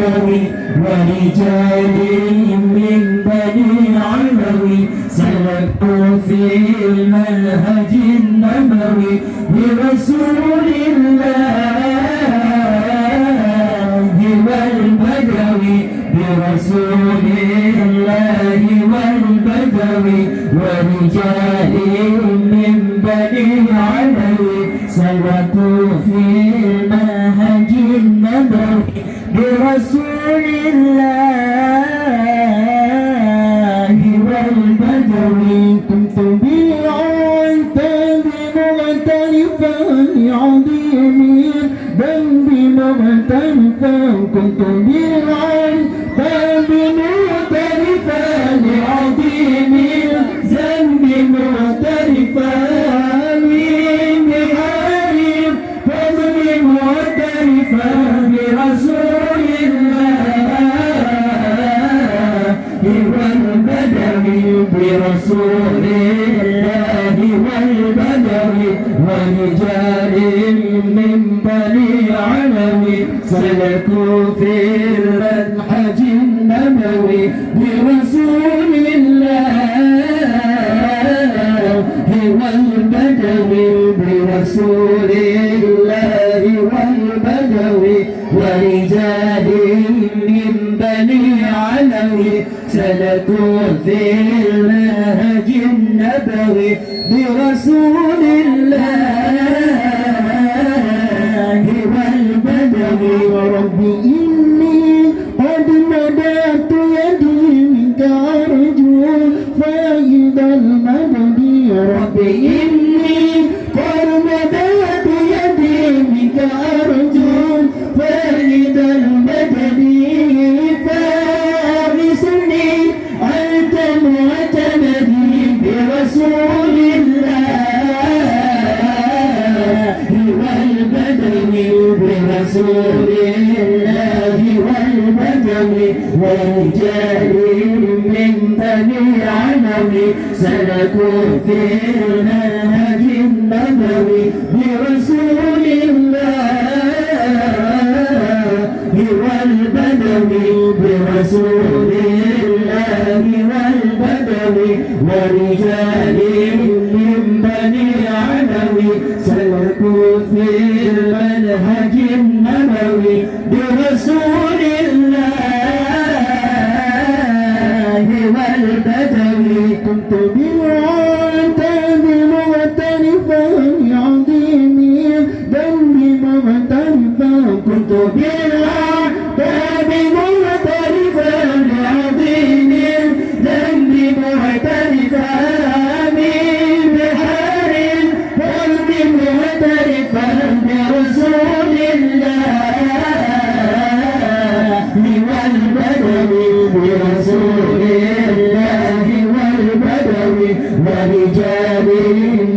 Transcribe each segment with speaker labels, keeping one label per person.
Speaker 1: النبوي ورجال من بني علوي سلكوا في المنهج النبوي برسول الله والبدوي برسول الله والبدوي ورجال من بني علوي سلكوا في المنهج النبوي برسول الله والبدوي كنت بالعين مغترفا لعظيم ذنب مغترفا كنت بالعين مغترفا لعظيم ذنب مغترفا من بحار فضل مغترفا برسول الله والبدوي برسول الله والبدوي ورجال من بني علوي سلكوا في المنهج النبوي برسول الله والبدوي برسول الله والبدوي ورجال من بني علوي سلكوا في المنهج النبوي برسول الله والبدوي وربي إني قد مددت يدي منك أرجو فايد المدد ربي إني قد مددت يدي منك أرجو فايد المدد فارسني أنت معتمدي برسول الله والبدوي برسول الله والبدوي ورجال من بني علوي سلكوا في المنهج النبوي برسول الله والبدوي برسول الله والبدوي ورجال من بني علوي سلكوا في المنهج النبوي برسول الله والبدوي كنت بالعتاب مغترفا لعظيم ذنبي مغترفا كنت بالعتاب مغترفا لعظيم ذنبي مغترفا من بحار فضل مغترفا برسول الله والبدوي برسول الله والبدوي ورجال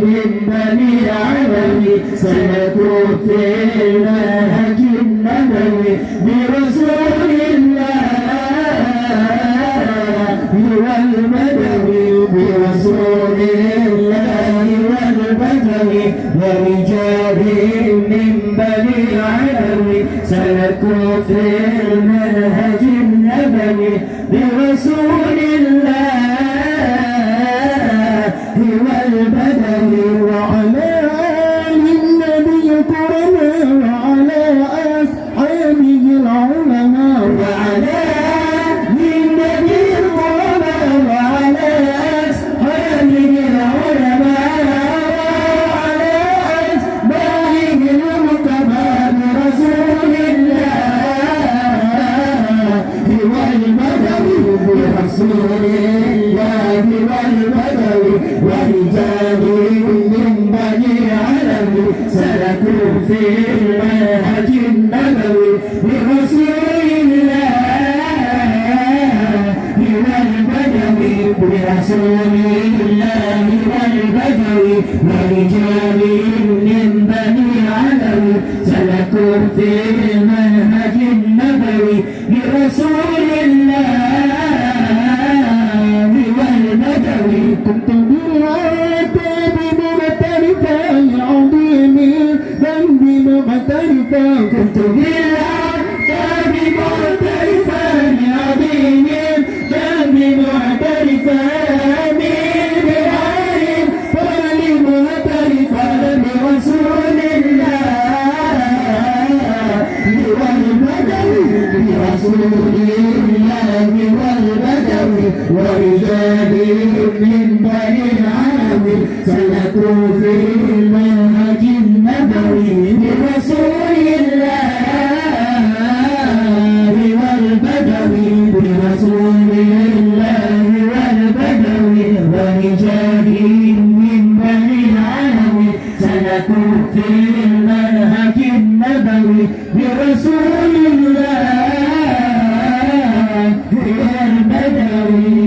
Speaker 1: من بني علوي سلكوا في المنهج النبوي برسول الله والبدوي برسول الله والبدوي ورجال من بني علوي سلكوا في المنهج النبوي برسول الله والبدوي وعلى آل النبي الكرماء وعلى أصحابه العلماء وعلى آل النبي الكرماء وعلى أصحابه العلماء وعلى أتباعه المتبع برسول الله والبدوي برسول الله والبدوي ورجال من بني علوي سلكوا في المنهج النبوي برسول الله والبدوي برسول الله والبدوي ورجال من بني علوي سلكوا في المنهج النبوي برسول الله والبدوي كنت بالعتاب مغترفا لعظيم ذنبي مغترفا كنت بالعتاب مغترفا برسول الله والبدوي ورجال من بني العربي سلكوا في المنهج النبوي برسول الله والبدوي برسول الله والبدوي ورجال من بني العربي سلكوا في المنهج النبوي برسول الله والبدوي